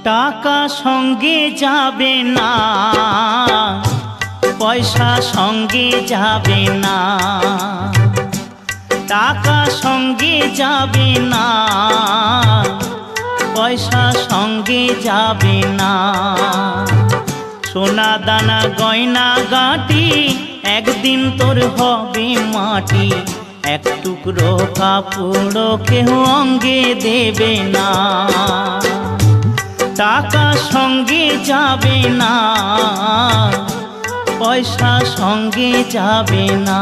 টাকা সঙ্গে যাবে না, পয়সা সঙ্গে যাবে না। টাকা সঙ্গে যাবে না, পয়সা সঙ্গে যাবে না। সোনা দানা গয়না গাঁটি একদিন তোর হবে মাটি। এক টুকরো কাপড় কেউ অঙ্গে দেবে না। টাকা সঙ্গে যাবে না, পয়সা সঙ্গে যাবে না।